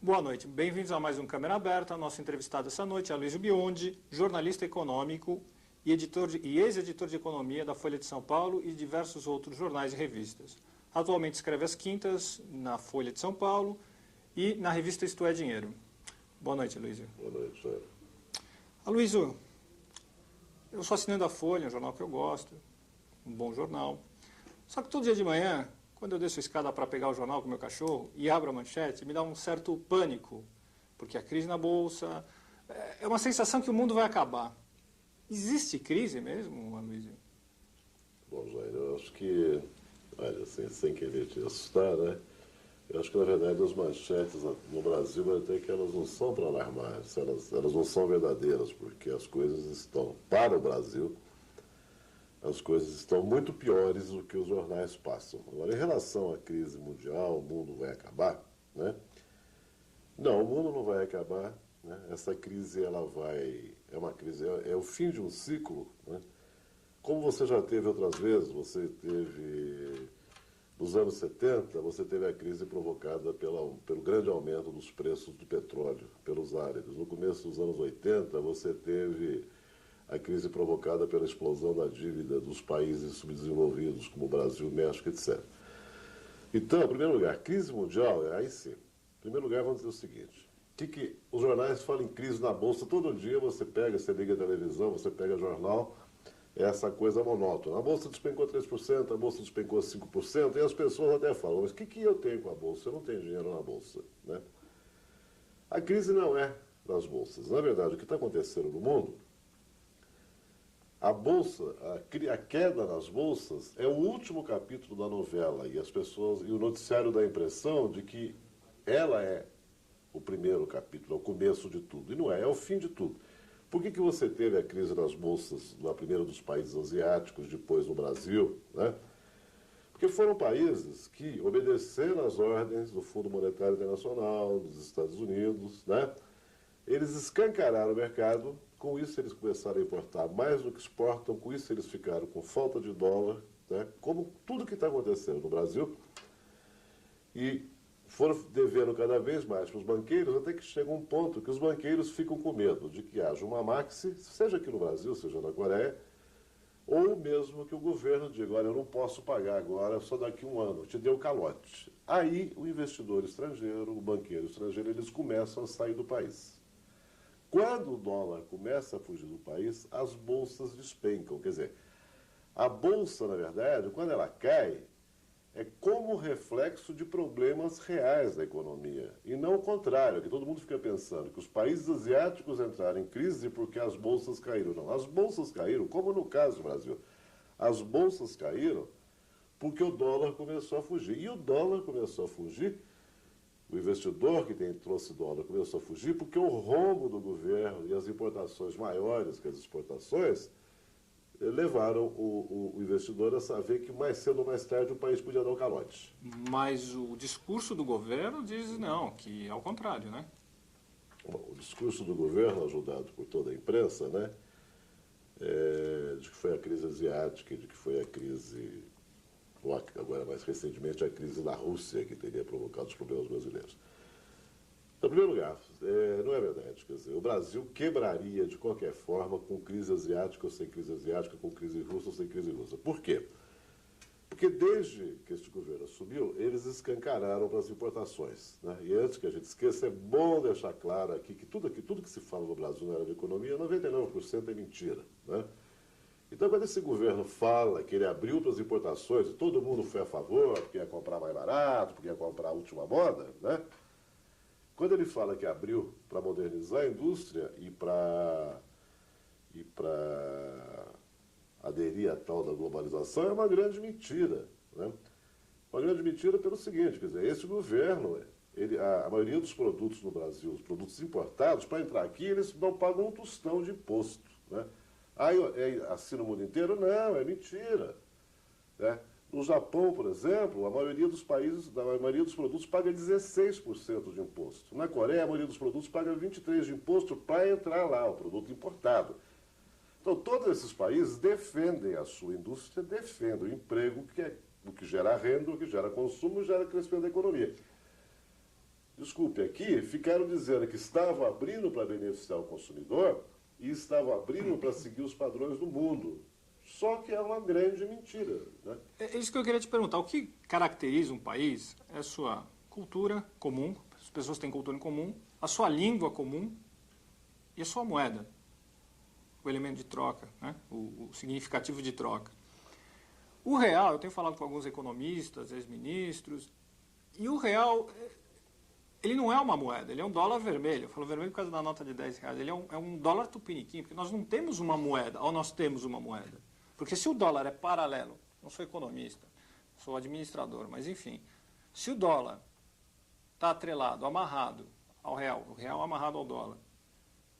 Boa noite, bem-vindos a mais um Câmera Aberta. Nosso entrevistado essa noite é Aloysio Biondi, jornalista econômico e ex-editor de economia da Folha de São Paulo e diversos outros jornais e revistas. Atualmente escreve às quintas na Folha de São Paulo e na revista Isto é Dinheiro. Boa noite, Aloysio. Boa noite, senhor. Aloysio, eu sou assinante da Folha, um jornal que eu gosto, um bom jornal. Só que todo dia de manhã, quando eu desço a escada para pegar o jornal com o meu cachorro e abro a manchete, me dá um certo pânico, porque a crise na Bolsa é uma sensação que o mundo vai acabar. Existe crise mesmo, Aloysio? Bom, Jair, eu acho que, olha, sem querer te assustar, né? Eu acho que, na verdade, as manchetes no Brasil, até que elas não são para alarmar, elas não são verdadeiras, porque as coisas estão, para o Brasil, as coisas estão muito piores do que os jornais passam. Agora, em relação à crise mundial, o mundo vai acabar, né? Não, o mundo não vai acabar, né? Essa crise, é uma crise, é o fim de um ciclo, né? Como você já teve outras vezes, você teve, nos anos 70, você teve a crise provocada pelo grande aumento dos preços do petróleo, pelos áridos. No começo dos anos 80, você teve a crise provocada pela explosão da dívida dos países subdesenvolvidos, como o Brasil, México, etc. Então, em primeiro lugar, crise mundial, aí sim. Em primeiro lugar, vamos dizer o seguinte, que os jornais falam em crise na Bolsa, todo dia você liga a televisão, você pega jornal, é essa coisa monótona. A Bolsa despencou 3%, a Bolsa despencou 5%, e as pessoas até falam, mas o que eu tenho com a Bolsa? Eu não tenho dinheiro na Bolsa, né? A crise não é das bolsas. Na verdade, o que está acontecendo no mundo, a bolsa, a queda nas bolsas é o último capítulo da novela e o noticiário dá a impressão de que ela é o primeiro capítulo, é o começo de tudo. E não é, é o fim de tudo. Por que você teve a crise nas bolsas na primeiro dos países asiáticos, depois no Brasil, né? Porque foram países que obedeceram às ordens do Fundo Monetário Internacional, dos Estados Unidos, né? Eles escancararam o mercado. Com isso, eles começaram a importar mais do que exportam, com isso, eles ficaram com falta de dólar, né? Como tudo que está acontecendo no Brasil, e foram devendo cada vez mais para os banqueiros, até que chega um ponto que os banqueiros ficam com medo de que haja uma maxi, seja aqui no Brasil, seja na Coreia, ou mesmo que o governo diga, olha, eu não posso pagar agora, só daqui a um ano, te deu calote. Aí, o investidor estrangeiro, o banqueiro estrangeiro, eles começam a sair do país. Quando o dólar começa a fugir do país, as bolsas despencam. Quer dizer, a bolsa, na verdade, quando ela cai, é como reflexo de problemas reais da economia. E não o contrário, que todo mundo fica pensando que os países asiáticos entraram em crise porque as bolsas caíram. Não, as bolsas caíram, como no caso do Brasil. As bolsas caíram porque o dólar começou a fugir. E o dólar começou a fugir. O investidor que trouxe dólar começou a fugir porque o rombo do governo e as importações maiores que as exportações levaram o investidor a saber que mais cedo ou mais tarde o país podia dar um calote. Mas o discurso do governo diz não, que é ao contrário, né? Bom, o discurso do governo, ajudado por toda a imprensa, né, de que foi a crise asiática, de que foi a crise... agora mais recentemente a crise da Rússia que teria provocado os problemas brasileiros. Em primeiro lugar, não é verdade. Quer dizer, o Brasil quebraria de qualquer forma com crise asiática ou sem crise asiática, com crise russa ou sem crise russa. Por quê? Porque desde que este governo assumiu, eles escancararam para as importações, né? E antes que a gente esqueça, é bom deixar claro aqui que tudo que se fala no Brasil na área de economia, 99% é mentira, né? Então, quando esse governo fala que ele abriu para as importações e todo mundo foi a favor, porque ia comprar mais barato, porque ia comprar a última moda, né? Quando ele fala que abriu para modernizar a indústria e para e para aderir à tal da globalização é uma grande mentira, né? Uma grande mentira pelo seguinte, quer dizer, esse governo, a maioria dos produtos no Brasil, os produtos importados, para entrar aqui, eles não pagam um tostão de imposto, né? Aí assim no mundo inteiro? Não, é mentira, né? No Japão, por exemplo, a maioria dos produtos paga 16% de imposto. Na Coreia, a maioria dos produtos paga 23% de imposto para entrar lá, o produto importado. Então, todos esses países defendem a sua indústria, defendem o emprego, que é o que gera renda, o que gera consumo, gera crescimento da economia. Desculpe, aqui ficaram dizendo que estavam abrindo para beneficiar o consumidor e estavam abrindo para seguir os padrões do mundo. Só que é uma grande mentira, né? É isso que eu queria te perguntar. O que caracteriza um país é a sua cultura comum, as pessoas têm cultura em comum, a sua língua comum e a sua moeda, o elemento de troca, né? O significativo de troca. O real, eu tenho falado com alguns economistas, ex-ministros, e o real, ele não é uma moeda, ele é um dólar vermelho. Eu falo vermelho por causa da nota de R$10. Ele é um dólar tupiniquim, porque nós não temos uma moeda, ou nós temos uma moeda. Porque se o dólar é paralelo, não sou economista, sou administrador, mas enfim, se o dólar está atrelado, amarrado ao real, o real amarrado ao dólar,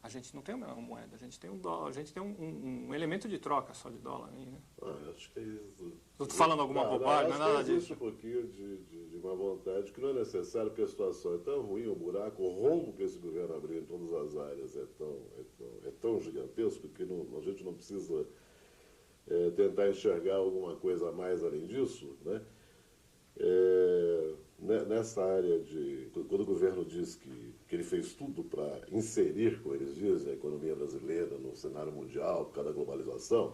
a gente não tem uma moeda, a gente tem um dólar, a gente tem um elemento de troca só de dólar aí, né? Acho que é isso. Estou falando alguma bobagem, não é nada disso. Existe um pouquinho de uma vontade que não é necessário, porque a situação é tão ruim, o buraco, o rombo que esse governo abriu em todas as áreas é tão gigantesco que a gente não precisa tentar enxergar alguma coisa a mais além disso, né? Nessa área quando o governo diz que ele fez tudo para inserir, como eles dizem, a economia brasileira no cenário mundial por causa da globalização,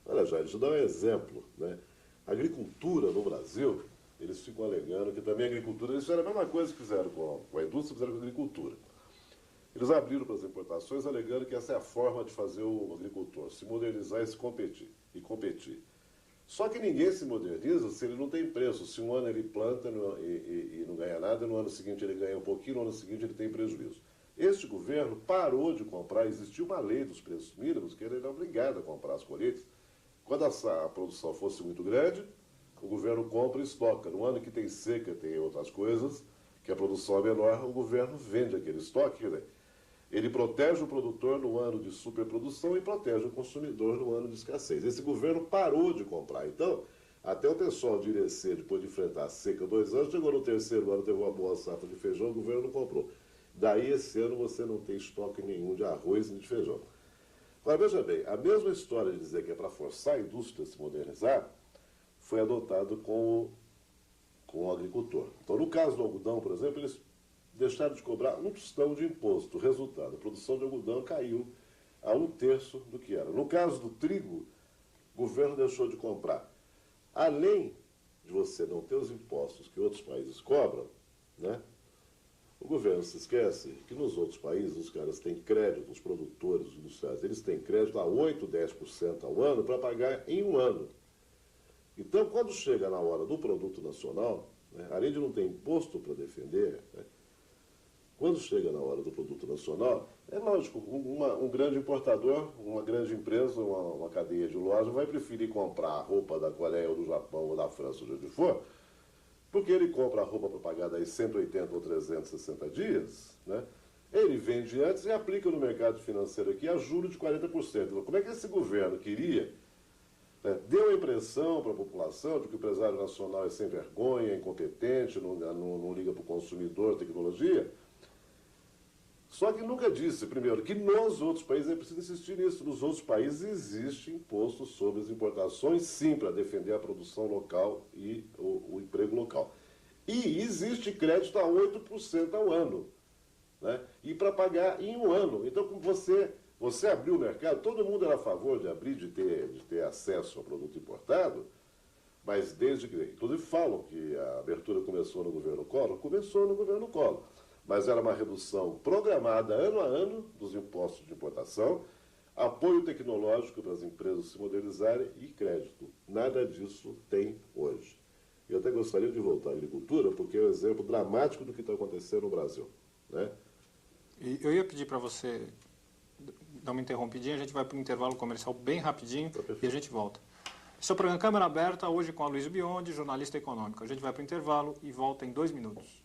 olha já, deixa eu dar um exemplo, né? A agricultura no Brasil, eles ficam alegando que também a agricultura, eles fizeram a mesma coisa que fizeram com a indústria, fizeram com a agricultura. Eles abriram para as importações alegando que essa é a forma de fazer o agricultor se modernizar e se competir. Só que ninguém se moderniza se ele não tem preço. Se um ano ele planta e não ganha nada, no ano seguinte ele ganha um pouquinho, no ano seguinte ele tem prejuízo. Este governo parou de comprar, existiu uma lei dos preços mínimos que ele era obrigado a comprar as colheitas. Quando a produção fosse muito grande, o governo compra e estoca. No ano que tem seca, tem outras coisas, que a produção é menor, o governo vende aquele estoque. Quer dizer, ele protege o produtor no ano de superprodução e protege o consumidor no ano de escassez. Esse governo parou de comprar. Então, até o pessoal de Irecê, depois de enfrentar a seca 2 anos, chegou no terceiro ano, teve uma boa safra de feijão, o governo não comprou. Daí, esse ano, você não tem estoque nenhum de arroz nem de feijão. Agora, veja bem, a mesma história de dizer que é para forçar a indústria a se modernizar, foi adotado com o agricultor. Então, no caso do algodão, por exemplo, eles deixaram de cobrar um tostão de imposto. Resultado, a produção de algodão caiu a 1/3 do que era. No caso do trigo, o governo deixou de comprar. Além de você não ter os impostos que outros países cobram, né, o governo se esquece que nos outros países os caras têm crédito, os produtores, os industriais, eles têm crédito a 8%, 10% ao ano para pagar em um ano. Então, quando chega na hora do produto nacional, né, além de não ter imposto para defender, né, quando chega na hora do produto nacional, é lógico, um grande importador, uma grande empresa, uma cadeia de loja vai preferir comprar a roupa da Coreia ou do Japão ou da França, ou de onde for, porque ele compra a roupa para pagar daí 180 ou 360 dias, né? Ele vende antes e aplica no mercado financeiro aqui a juros de 40%. Como é que esse governo queria, né, deu a impressão para a população de que o empresário nacional é sem vergonha, é incompetente, não liga para o consumidor, tecnologia? Só que nunca disse, primeiro, que nos outros países, é preciso insistir nisso, nos outros países existe imposto sobre as importações, sim, para defender a produção local e o emprego local. E existe crédito a 8% ao ano, né? E para pagar em um ano. Então, como você abriu o mercado, todo mundo era a favor de abrir, de ter acesso ao produto importado, mas desde que, inclusive falam que a abertura começou no governo Collor, mas era uma redução programada ano a ano dos impostos de importação, apoio tecnológico para as empresas se modernizarem e crédito. Nada disso tem hoje. Eu até gostaria de voltar à agricultura, porque é um exemplo dramático do que está acontecendo no Brasil, né? E eu ia pedir para você dar uma interrompidinha, a gente vai para um intervalo comercial bem rapidinho Tá perfeito. e a gente volta. Esse é o programa Câmara Aberta, hoje com a Aloysio Biondi, jornalista econômico. A gente vai para o intervalo e volta em 2 minutos.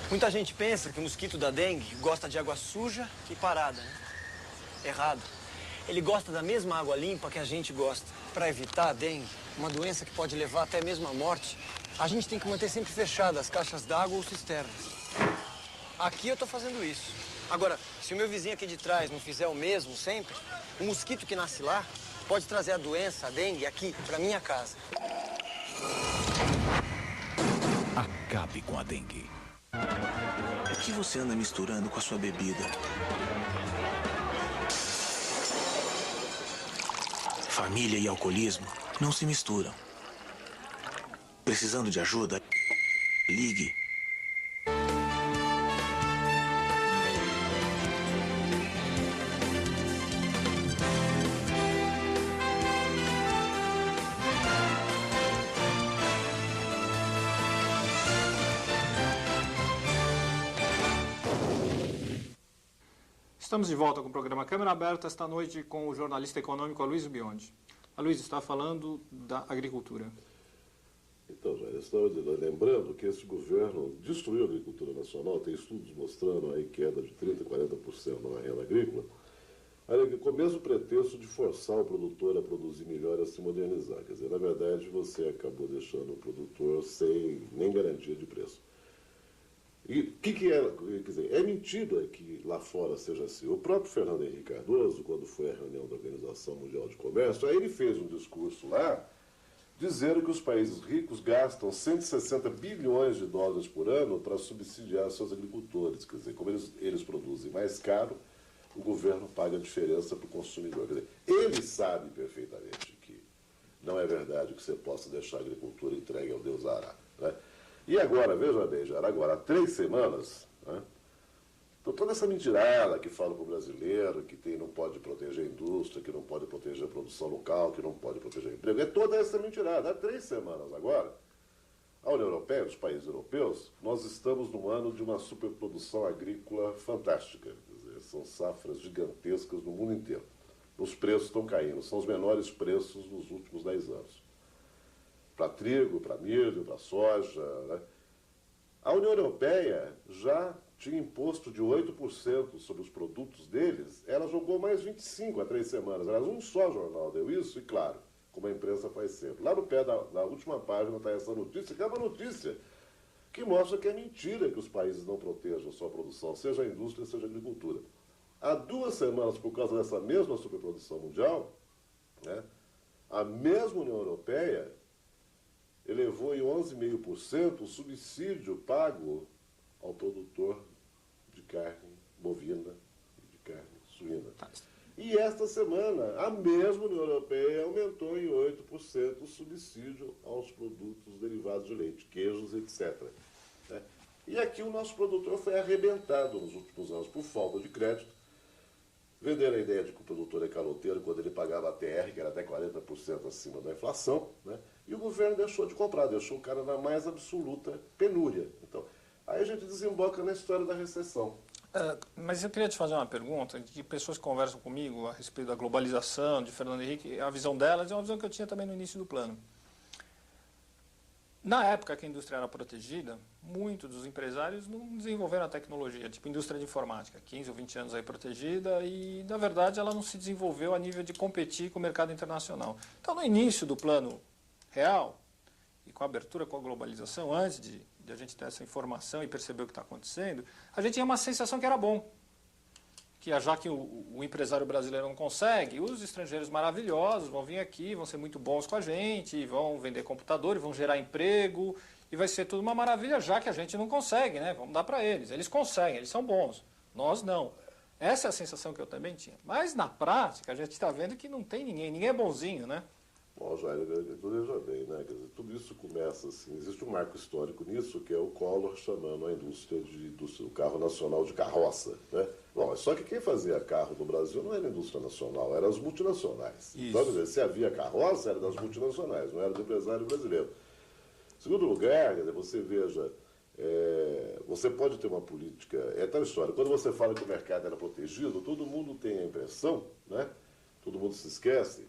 Muita gente pensa que o mosquito da dengue gosta de água suja e parada, né? Errado. Ele gosta da mesma água limpa que a gente gosta. Para evitar a dengue, uma doença que pode levar até mesmo à morte, a gente tem que manter sempre fechadas as caixas d'água ou cisternas. Aqui eu tô fazendo isso. Agora, se o meu vizinho aqui de trás não fizer o mesmo sempre, o mosquito que nasce lá pode trazer a doença, a dengue, aqui, para minha casa. Acabe com a dengue. O que você anda misturando com a sua bebida? Família e alcoolismo não se misturam. Precisando de ajuda? Ligue. Estamos de volta com o programa Câmara Aberta, esta noite com o jornalista econômico Aloysio Biondi. Aloysio, está falando da agricultura. Então, Jair, eu estava lembrando que esse governo destruiu a agricultura nacional, tem estudos mostrando aí queda de 30%, 40% na renda agrícola, com o mesmo pretexto de forçar o produtor a produzir melhor e a se modernizar. Quer dizer, na verdade, você acabou deixando o produtor sem nem garantia de preço. E o que é? Quer dizer, é mentira que lá fora seja assim. O próprio Fernando Henrique Cardoso, quando foi à reunião da Organização Mundial de Comércio, aí ele fez um discurso lá, dizendo que os países ricos gastam 160 bilhões de dólares por ano para subsidiar seus agricultores. Quer dizer, como eles produzem mais caro, o governo paga a diferença para o consumidor. Quer dizer, ele sabe perfeitamente que não é verdade que você possa deixar a agricultura entregue ao Deus Ará, né? E agora, veja bem, já agora, há 3 semanas, né, então toda essa mentirada que fala para o brasileiro, que não pode proteger a indústria, que não pode proteger a produção local, que não pode proteger o emprego, é toda essa mentirada. Há 3 semanas agora, a União Europeia, os países europeus, nós estamos num ano de uma superprodução agrícola fantástica. Quer dizer, são safras gigantescas no mundo inteiro. Os preços estão caindo, são os menores preços nos últimos 10 anos. Para trigo, para milho, para soja, né? A União Europeia já tinha imposto de 8% sobre os produtos deles, ela jogou mais 25% há 3 semanas. Aliás, um só jornal deu isso, e claro, como a imprensa faz sempre. Lá no pé da última página está essa notícia, que é uma notícia que mostra que é mentira que os países não protejam a sua produção, seja a indústria, seja a agricultura. Há 2 semanas, por causa dessa mesma superprodução mundial, né, a mesma União Europeia elevou em 11,5% o subsídio pago ao produtor de carne bovina e de carne suína. E esta semana, a mesma União Europeia aumentou em 8% o subsídio aos produtos derivados de leite, queijos, etc. né? E aqui o nosso produtor foi arrebentado nos últimos anos por falta de crédito. Venderam a ideia de que o produtor é caloteiro quando ele pagava a TR, que era até 40% acima da inflação, né? E o governo deixou de comprar, deixou o cara na mais absoluta penúria. Então, aí a gente desemboca na história da recessão. Mas eu queria te fazer uma pergunta de pessoas que conversam comigo a respeito da globalização, de Fernando Henrique, a visão delas é uma visão que eu tinha também no início do plano. Na época que a indústria era protegida, muitos dos empresários não desenvolveram a tecnologia, tipo indústria de informática, 15 ou 20 anos aí protegida, e na verdade ela não se desenvolveu a nível de competir com o mercado internacional. Então no início do plano real, e com a abertura com a globalização, antes de a gente ter essa informação e perceber o que está acontecendo, a gente tinha uma sensação que era bom. Que já que o empresário brasileiro não consegue, os estrangeiros maravilhosos vão vir aqui, vão ser muito bons com a gente, vão vender computadores, vão gerar emprego, e vai ser tudo uma maravilha, já que a gente não consegue, né? Vamos dar para eles. Eles conseguem, eles são bons. Nós não. Essa é a sensação que eu também tinha. Mas na prática, a gente está vendo que não tem ninguém é bonzinho, né? Bom, Jair, veja bem, né? Quer dizer, tudo isso começa assim, existe um marco histórico nisso, que é o Collor chamando a indústria do carro nacional de carroça, né? Bom, só que quem fazia carro no Brasil não era a indústria nacional, eram as multinacionais. Isso. Então, quer dizer, se havia carroça, era das multinacionais, não era do empresário brasileiro. Em segundo lugar, quer dizer, você veja, você pode ter uma política, é tal história, quando você fala que o mercado era protegido, todo mundo tem a impressão, né? Todo mundo se esquece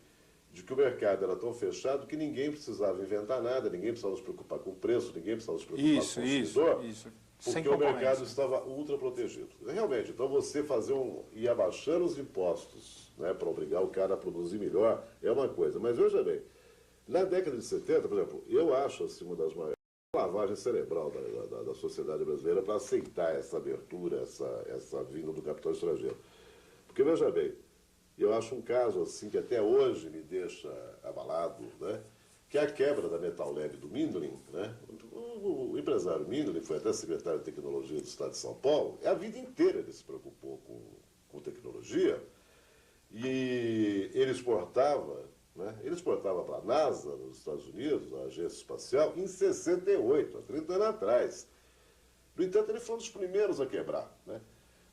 de que o mercado era tão fechado que ninguém precisava inventar nada, ninguém precisava se preocupar com o preço, ninguém precisava se preocupar com o consumidor, isso. porque o mercado estava ultra protegido. Realmente, então você ir abaixando os impostos, né, para obrigar o cara a produzir melhor é uma coisa. Mas veja bem, na década de 70, por exemplo, eu acho assim, uma das maiores lavagem cerebral da sociedade brasileira para aceitar essa abertura, essa vinda do capital estrangeiro. Porque veja bem, eu acho um caso assim que até hoje me deixa abalado, né? Que é a quebra da Metal Leve do Mindlin, né? O empresário Mindlin foi até secretário de Tecnologia do Estado de São Paulo, e a vida inteira ele se preocupou com tecnologia, e ele exportava, né? Ele exportava para a NASA, nos Estados Unidos, a agência espacial, em 68, há 30 anos atrás. No entanto, ele foi um dos primeiros a quebrar, né?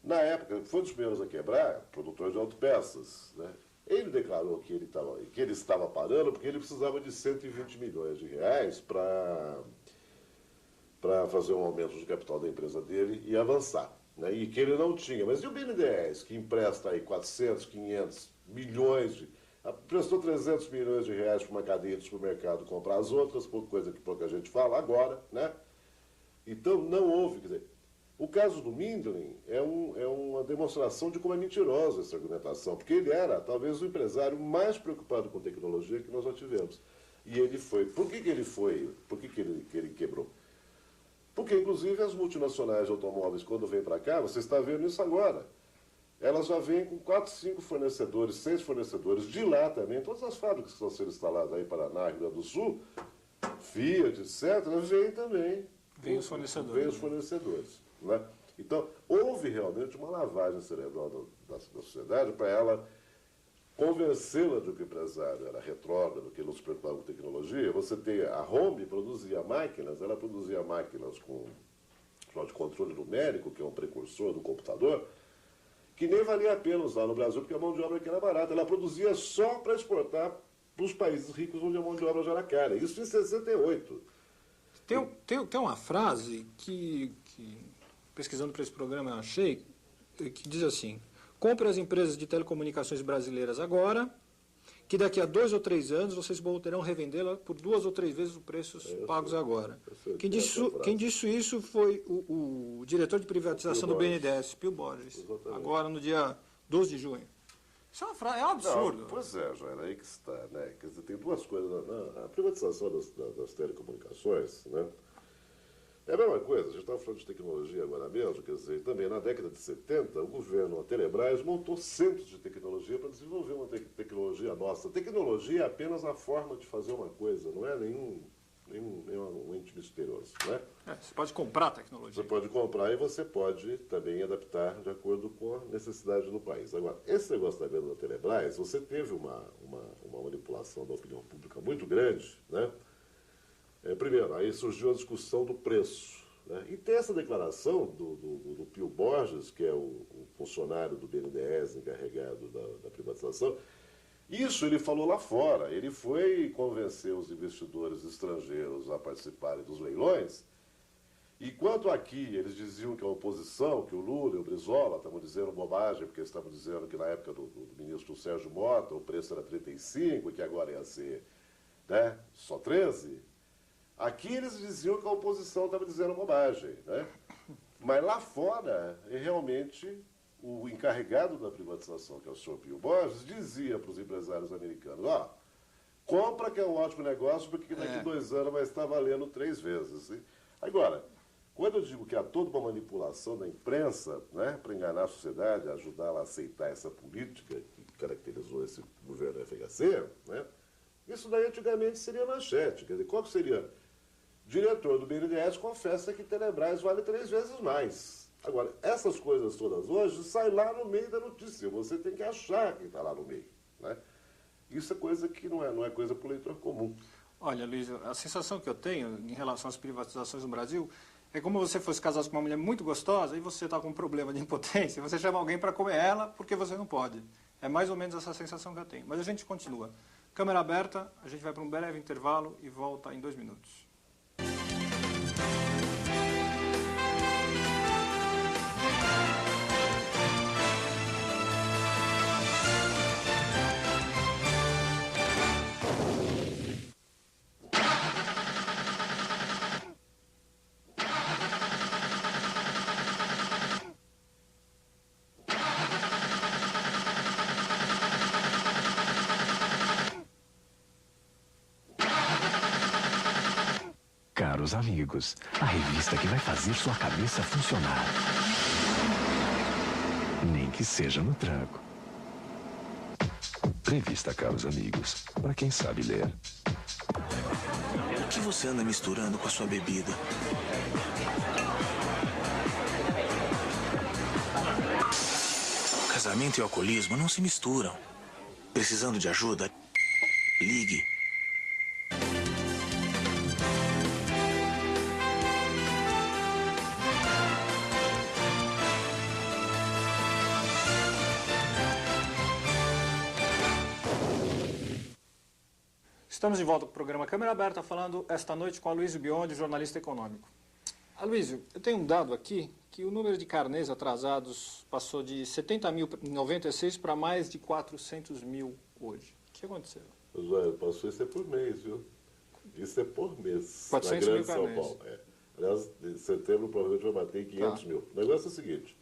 Na época, foi um dos primeiros a quebrar, produtor de autopeças, né? Ele declarou que ele estava parando porque ele precisava de 120 milhões de reais para fazer um aumento de capital da empresa dele e avançar, né? E que ele não tinha. Mas e o BNDES, que empresta aí 400, 500 milhões prestou 300 milhões de reais para uma cadeia de supermercado comprar as outras, coisa que pouca gente fala agora, né? Então, não houve, quer dizer, o caso do Mindlin é uma demonstração de como é mentirosa essa argumentação, porque ele era, talvez, o empresário mais preocupado com tecnologia que nós já tivemos. E ele foi. Por que ele foi? Por que ele quebrou? Porque, inclusive, as multinacionais de automóveis, quando vêm para cá, você está vendo isso agora, elas já vêm com 4, 5 fornecedores, 6 fornecedores, de lá também, todas as fábricas que estão sendo instaladas aí em Paraná, Rio Grande do Sul, Fiat, etc., vêm também. Vêm os fornecedores. Vêm os fornecedores. Né? Então, houve realmente uma lavagem cerebral da sociedade para ela convencê-la de que o empresário era retrógrado, que não se preocupava com tecnologia. Você tem a Home produzia máquinas, ela produzia máquinas com de controle numérico, que é um precursor do computador, que nem valia a pena usar no Brasil, porque a mão de obra aqui era barata. Ela produzia só para exportar para os países ricos onde a mão de obra já era cara. Isso em 68. Tem uma frase que pesquisando para esse programa eu achei, que diz assim: compre as empresas de telecomunicações brasileiras agora, que daqui a 2 ou 3 anos vocês poderão revendê-la por 2 ou 3 vezes os preços pagos agora. Quem disse isso foi o diretor de privatização do BNDES, Pio Borges, exatamente. Agora no dia 12 de junho. Isso é uma frase, é um absurdo. Não, pois é, Jair, aí que está, né? Quer dizer, tem duas coisas. A privatização das telecomunicações, né? É a mesma coisa, a gente estava falando de tecnologia agora mesmo, quer dizer, também na década de 70, o governo, a Telebrás, montou centros de tecnologia para desenvolver uma tecnologia nossa. Tecnologia é apenas a forma de fazer uma coisa, não é nenhum ente misterioso, né? Você pode comprar tecnologia. Você pode comprar e você pode também adaptar de acordo com a necessidade do país. Agora, esse negócio da venda da Telebrás, você teve uma manipulação da opinião pública muito grande, né? Primeiro, aí surgiu a discussão do preço, né? E tem essa declaração do Pio Borges, que é o funcionário do BNDES encarregado da privatização. Isso ele falou lá fora. Ele foi convencer os investidores estrangeiros a participarem dos leilões. Enquanto aqui eles diziam que a oposição, que o Lula e o Brizola estavam dizendo bobagem, porque estavam dizendo que na época do ministro Sérgio Mota o preço era 35 e que agora ia ser, né, só 13. Aqui eles diziam que a oposição estava dizendo bobagem, né? Mas lá fora, realmente, o encarregado da privatização, que é o senhor Pio Borges, dizia para os empresários americanos: compra que é um ótimo negócio, porque daqui 2 anos vai estar valendo 3 vezes. Agora, quando eu digo que há toda uma manipulação da imprensa, né, para enganar a sociedade, ajudá-la a aceitar essa política que caracterizou esse governo FHC, né, isso daí antigamente seria manchete. Quer dizer, qual seria? Diretor do BNDES confessa que Telebrás vale 3 vezes mais. Agora, essas coisas todas hoje saem lá no meio da notícia. Você tem que achar que está lá no meio, né? Isso é coisa que não é coisa para o leitor comum. Olha, Luiz, a sensação que eu tenho em relação às privatizações no Brasil é como se você fosse casado com uma mulher muito gostosa e você está com um problema de impotência, você chama alguém para comer ela porque você não pode. É mais ou menos essa sensação que eu tenho. Mas a gente continua. Câmera aberta, a gente vai para um breve intervalo e volta em 2 minutos. Caros amigos, a revista que vai fazer sua cabeça funcionar. Nem que seja no tranco. Revista Caros Amigos, para quem sabe ler. O que você anda misturando com a sua bebida? Casamento e alcoolismo não se misturam. Precisando de ajuda? Ligue. Estamos de volta com o programa Câmera Aberta, falando esta noite com Aloysio Biondi, jornalista econômico. Aloysio, eu tenho um dado aqui que o número de carnês atrasados passou de 70 mil em 96 para mais de 400 mil hoje. O que aconteceu? Joel, passou isso é por mês, viu? Isso é por mês. 400 na mil Grande São carnês. Paulo. É. Aliás, em setembro provavelmente vai bater em 500 mil. O negócio é o seguinte.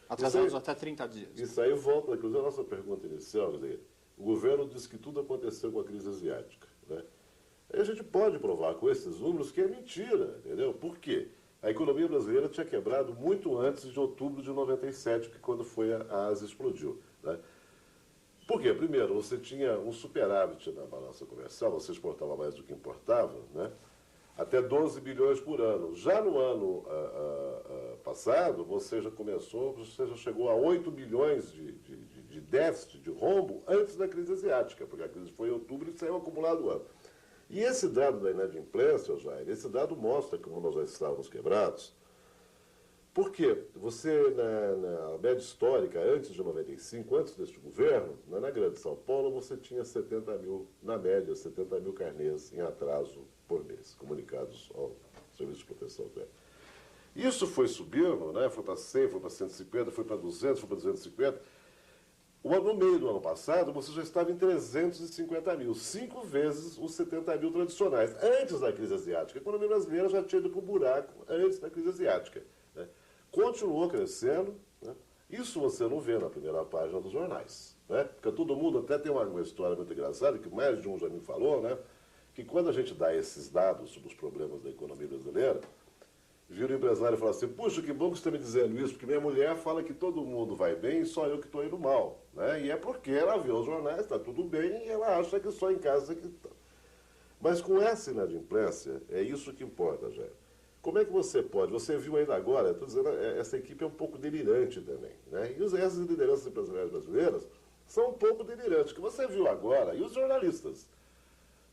Atrasados até 30 dias. Isso aí volta, inclusive, a nossa pergunta inicial, quer dizer, o governo diz que tudo aconteceu com a crise asiática, né? Aí a gente pode provar com esses números que é mentira, entendeu? Por quê? A economia brasileira tinha quebrado muito antes de outubro de 97, que quando foi a Ásia explodiu, né? Por quê? Primeiro, você tinha um superávit na balança comercial, você exportava mais do que importava, né? Até 12 bilhões por ano. Já no ano passado, você já chegou a 8 bilhões de déficit, de rombo, antes da crise asiática, porque a crise foi em outubro e saiu acumulado o ano. E esse dado da inadimplência, Jair, esse dado mostra como nós já estávamos quebrados. Por quê? Você, na média histórica, antes de 95, antes deste governo, na Grande São Paulo, você tinha 70 mil, na média, 70 mil carnês em atraso por mês, comunicados ao Serviço de Proteção ao Crédito. Isso foi subindo, né? Foi para 100, foi para 150, foi para 200, foi para 250. No meio do ano passado, você já estava em 350 mil, 5 vezes os 70 mil tradicionais. Antes da crise asiática, a economia brasileira já tinha ido para o buraco antes da crise asiática, né? Continuou crescendo, né? Isso você não vê na primeira página dos jornais, né? Porque todo mundo, até tem uma história muito engraçada, que mais de um já me falou, né? Que quando a gente dá esses dados sobre os problemas da economia brasileira, vira o empresário e fala assim: puxa, que bom que você está me dizendo isso, porque minha mulher fala que todo mundo vai bem e só eu que estou indo mal, né? E é porque ela vê os jornais, está tudo bem, e ela acha que só em casa que está. Mas com essa inadimplência, é isso que importa, Jair. Como é que você pode? Você viu ainda agora, estou dizendo, essa equipe é um pouco delirante também, né? E essas lideranças empresariais brasileiras são um pouco delirantes, que você viu agora, e os jornalistas.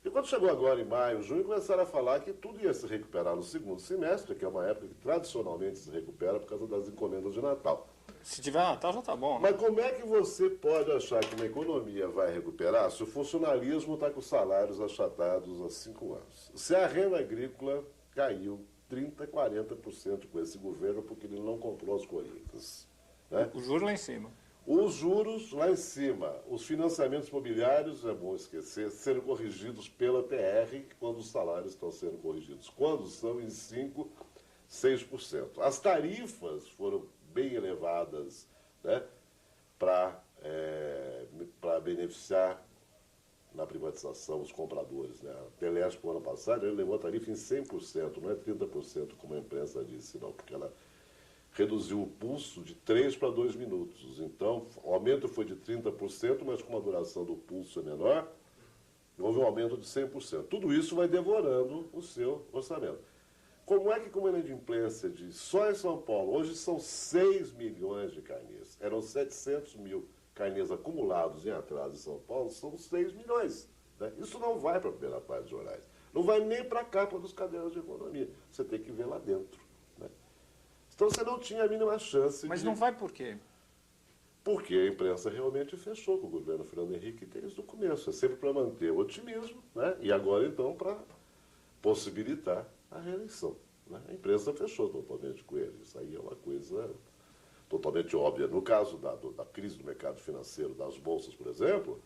E quando chegou agora em maio, junho, começaram a falar que tudo ia se recuperar no segundo semestre, que é uma época que tradicionalmente se recupera por causa das encomendas de Natal. Se tiver Natal, já está bom, né? Mas como é que você pode achar que uma economia vai recuperar se o funcionalismo está com salários achatados há 5 anos? Se a renda agrícola caiu 30%, 40% com esse governo porque ele não comprou as colheitas, né? O juro lá em cima. Os juros lá em cima, os financiamentos imobiliários, é bom esquecer, sendo corrigidos pela TR quando os salários estão sendo corrigidos. Quando são em 5%, 6%. As tarifas foram bem elevadas, né, para beneficiar na privatização os compradores, né? A Telesp, no ano passado, ele levou a tarifa em 100%, não é 30%, como a imprensa disse, não, porque ela reduziu o pulso de 3 para 2 minutos. Então, o aumento foi de 30%, mas como a duração do pulso é menor, houve um aumento de 100%. Tudo isso vai devorando o seu orçamento. Como é que com uma inadimplência de só em São Paulo, hoje são 6 milhões de carnês, eram 700 mil carnês acumulados em atraso em São Paulo são 6 milhões. Né? Isso não vai para a primeira parte dos jornais. Não vai nem para a capa dos cadernos de economia. Você tem que ver lá dentro. Né? Então você não tinha a mínima chance Mas de... não vai por quê? Porque a imprensa realmente fechou com o governo Fernando Henrique desde o começo. É sempre para manter o otimismo, né? E agora, então, para possibilitar a reeleição. Né? A imprensa fechou totalmente com ele. Isso aí é uma coisa totalmente óbvia. No caso da crise do mercado financeiro, das bolsas, por exemplo,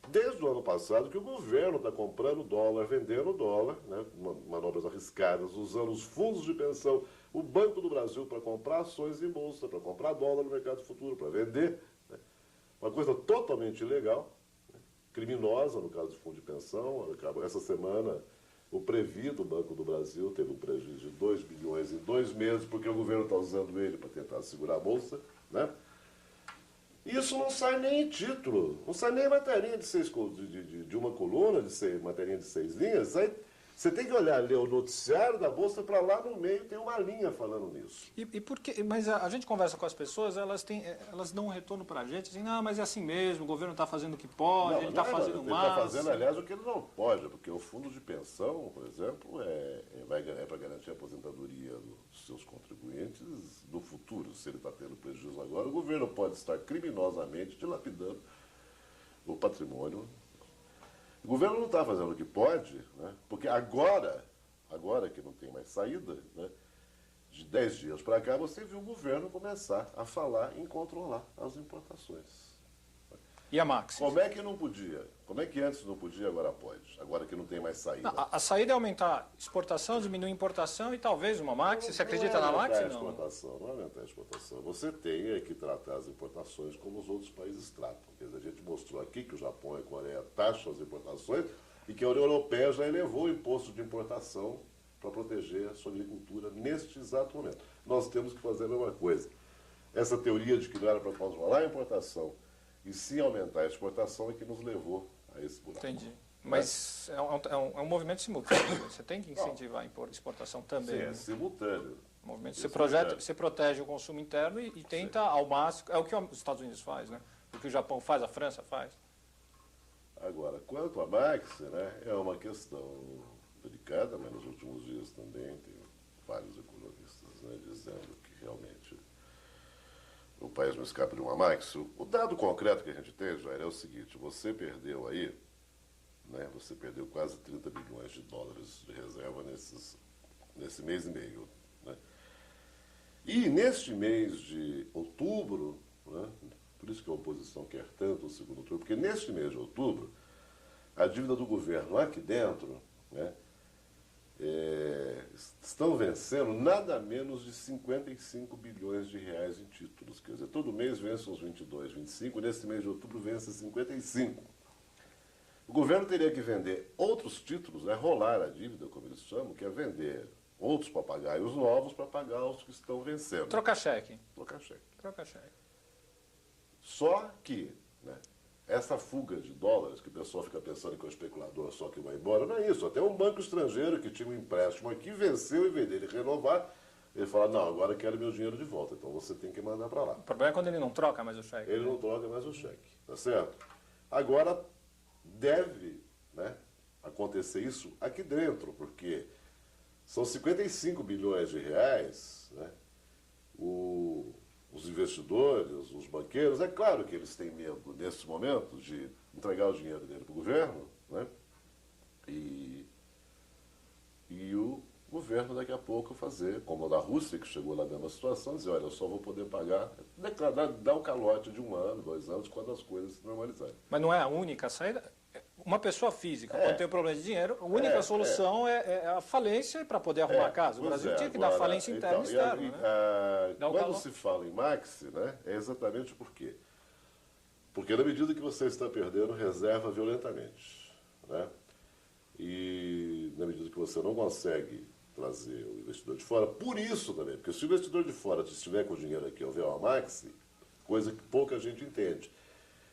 desde o ano passado que o governo está comprando dólar, vendendo dólar, né? Manobras arriscadas, usando os fundos de pensão, o Banco do Brasil para comprar ações em bolsa, para comprar dólar no mercado futuro, para vender. Né? Uma coisa totalmente ilegal, né? Criminosa no caso do fundo de pensão. Essa semana, o Previ do Banco do Brasil teve um prejuízo de 2 bilhões em 2 meses, porque o governo está usando ele para tentar segurar a bolsa. Né? Isso não sai nem em título, não sai nem em materinha de uma coluna, materinha de 6 linhas. Sai, você tem que olhar, ler o noticiário da Bolsa, para lá no meio tem uma linha falando nisso. E por quê? Mas a gente conversa com as pessoas, elas dão um retorno para a gente, assim, não, mas é assim mesmo, o governo está fazendo o que pode, ele está fazendo o máximo. Ele está fazendo, aliás, o que ele não pode, porque o fundo de pensão, por exemplo, é para garantir a aposentadoria dos seus contribuintes no futuro. Se ele está tendo prejuízo agora, o governo pode estar criminosamente dilapidando o patrimônio. O governo não está fazendo o que pode, né? Porque agora que não tem mais saída, né? De 10 dias para cá, você viu o governo começar a falar em controlar as importações. E a Max? Como é que não podia? Como é que antes não podia, agora pode? Agora que não tem mais saída. Não, a saída é aumentar exportação, diminuir importação e talvez uma Max. Você acredita na Max? Não é aumentar a exportação. Você tem que tratar as importações como os outros países tratam. Quer dizer, a gente mostrou aqui que o Japão e a Coreia taxam as importações e que a União Europeia já elevou o imposto de importação para proteger a sua agricultura neste exato momento. Nós temos que fazer a mesma coisa. Essa teoria de que não era para controlar a importação e sim aumentar a exportação é que nos levou a esse buraco. Entendi. Mas é um movimento simultâneo. Você tem que incentivar a exportação também. Sim, né? é simultâneo. Movimento. Você protege o consumo interno e tenta ao máximo. É o que os Estados Unidos faz, né? O que o Japão faz, a França faz. Agora, quanto à Max, né, é uma questão delicada, mas nos últimos dias também tem vários economistas, né, dizendo que realmente o país não escapa de uma Max. O dado concreto que a gente tem, Jair, é o seguinte: você perdeu aí, né, você perdeu quase 30 bilhões de dólares de reserva nesse mês e meio. Né? E neste mês de outubro, né, por isso que a oposição quer tanto o segundo turno, porque neste mês de outubro, a dívida do governo aqui dentro, né, estão vencendo nada menos de 55 bilhões de reais em títulos. Quer dizer, todo mês vence uns 22, 25, nesse mês de outubro vence 55. O governo teria que vender outros títulos, né, rolar a dívida, como eles chamam, que é vender outros papagaios novos para pagar os que estão vencendo. Trocar cheque. Trocar cheque. Trocar cheque. Só que, né, essa fuga de dólares, que o pessoal fica pensando que é o especulador só que vai embora, não é isso. Até um banco estrangeiro que tinha um empréstimo aqui, venceu, em vez dele renovar, ele fala, não, agora eu quero meu dinheiro de volta, então você tem que mandar para lá. O problema é quando ele não troca mais o cheque. Ele não troca mais o cheque, tá certo? Agora, deve, né, acontecer isso aqui dentro, porque são 55 bilhões de reais, né? Os investidores, os banqueiros, é claro que eles têm medo, nesse momento, de entregar o dinheiro dele para o governo, né? E o governo, daqui a pouco, fazer, como o da Rússia, que chegou na mesma situação, dizer, olha, eu só vou poder pagar, dar um calote de 1 ano, 2 anos, quando as coisas se normalizarem. Mas não é a única saída? Uma pessoa física, quando tem um problema de dinheiro, a única solução é a falência para poder arrumar a casa. O Brasil tinha que dar falência interna e externa. Né? Quando se fala em Maxi, né, é exatamente por quê? Porque na medida que você está perdendo reserva violentamente, né, e na medida que você não consegue trazer o investidor de fora, por isso também, porque se o investidor de fora estiver com o dinheiro aqui, houver uma Maxi, coisa que pouca gente entende,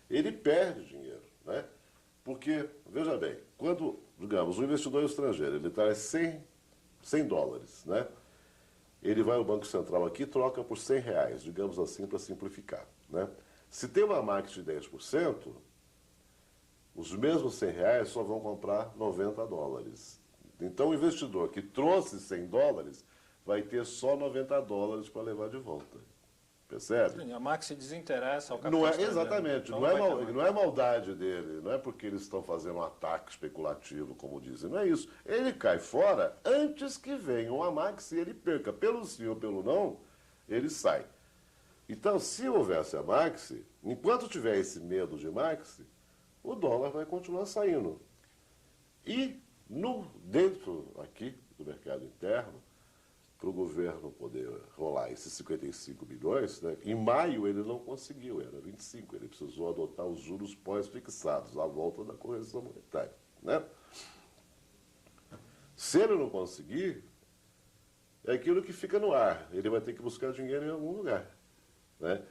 ele perde dinheiro, né? Porque, veja bem, quando, digamos, o investidor estrangeiro, ele traz 100 dólares, né? Ele vai ao Banco Central aqui e troca por 100 reais, digamos assim, para simplificar, né? Se tem uma Max de 10%, os mesmos R$100 só vão comprar $90. Então, o investidor que trouxe $100 vai ter só $90 para levar de volta. Percebe? A Max se desinteressa ao Não capital é, estrangeiro. exatamente, Então não é, vai ter mais. não é maldade dele, não é porque eles estão fazendo um ataque especulativo, como dizem, não é isso. Ele cai fora antes que venha uma Max e ele perca. Pelo sim ou pelo não, ele sai. Então, se houvesse a Max, enquanto tiver esse medo de Max, o dólar vai continuar saindo. E dentro aqui do mercado interno, para o governo poder rolar esses 55 bilhões, né, em maio ele não conseguiu, era 25, ele precisou adotar os juros pós-fixados, à volta da correção monetária. Né? Se ele não conseguir, é aquilo que fica no ar, ele vai ter que buscar dinheiro em algum lugar. Né?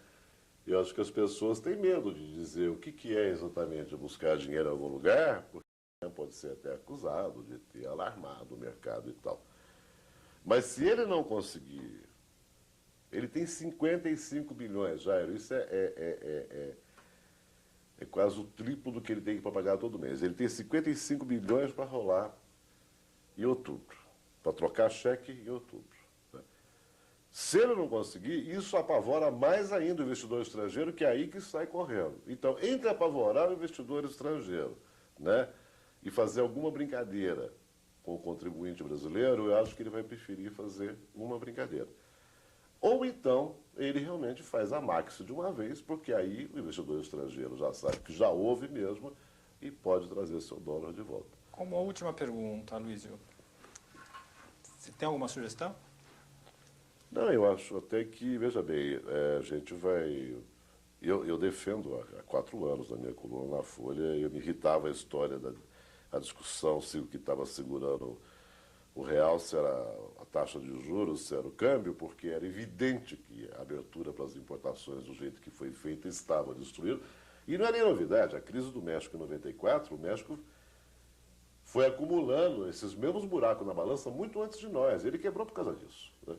E eu acho que as pessoas têm medo de dizer o que é exatamente buscar dinheiro em algum lugar, porque pode ser até acusado de ter alarmado o mercado e tal. Mas se ele não conseguir, ele tem 55 bilhões, Jairo, isso é quase o triplo do que ele tem para pagar todo mês. Ele tem 55 bilhões para rolar em outubro, para trocar cheque em outubro. Né? Se ele não conseguir, isso apavora mais ainda o investidor estrangeiro, que é aí que sai correndo. Então, entre apavorar o investidor estrangeiro, né, e fazer alguma brincadeira com o contribuinte brasileiro, eu acho que ele vai preferir fazer uma brincadeira. Ou então, ele realmente faz a Max de uma vez, porque aí o investidor estrangeiro já sabe que já houve mesmo e pode trazer seu dólar de volta. Como a última pergunta, Aloysio, você tem alguma sugestão? Não, eu acho até que, veja bem, a gente vai... Eu defendo há 4 anos na minha coluna na Folha, eu me irritava a história a discussão se o que estava segurando o real, se era a taxa de juros, se era o câmbio, porque era evidente que a abertura para as importações do jeito que foi feita estava destruído. E não é nem novidade, a crise do México em 94, o México foi acumulando esses mesmos buracos na balança muito antes de nós. Ele quebrou por causa disso. Né?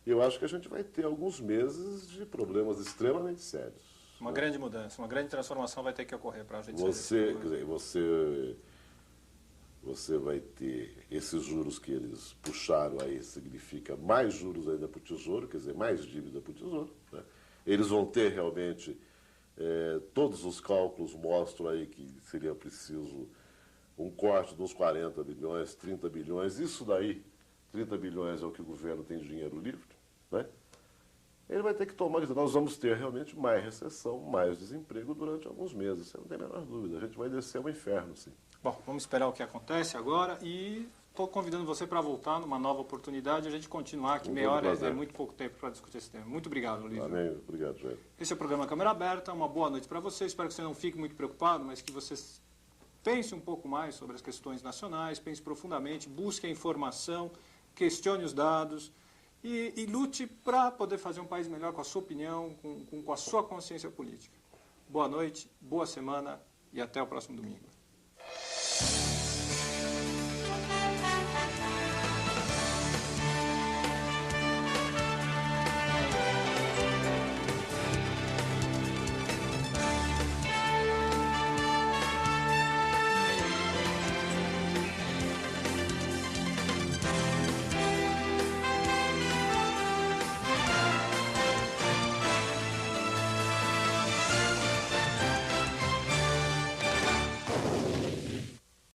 Eu acho que a gente vai ter alguns meses de problemas extremamente sérios. Uma grande mudança, uma grande transformação vai ter que ocorrer para a gente Quer dizer, você vai ter esses juros que eles puxaram aí, significa mais juros ainda para o Tesouro, quer dizer, mais dívida para o Tesouro. Né? Eles vão ter realmente, todos os cálculos mostram aí que seria preciso um corte dos 40 bilhões, 30 bilhões, isso daí, 30 bilhões é o que o governo tem de dinheiro livre, né? Ele vai ter que tomar, nós vamos ter realmente mais recessão, mais desemprego durante alguns meses, você não tem a menor dúvida, a gente vai descer ao inferno, sim. Bom, vamos esperar o que acontece agora e estou convidando você para voltar numa nova oportunidade, a gente continuar, que meia hora é muito pouco tempo para discutir esse tema. Muito obrigado, Aloysio. Amém, obrigado, Jair. Esse é o programa Câmera Aberta, uma boa noite para você, espero que você não fique muito preocupado, mas que você pense um pouco mais sobre as questões nacionais, pense profundamente, busque a informação, questione os dados e lute para poder fazer um país melhor com a sua opinião, com a sua consciência política. Boa noite, boa semana e até o próximo domingo.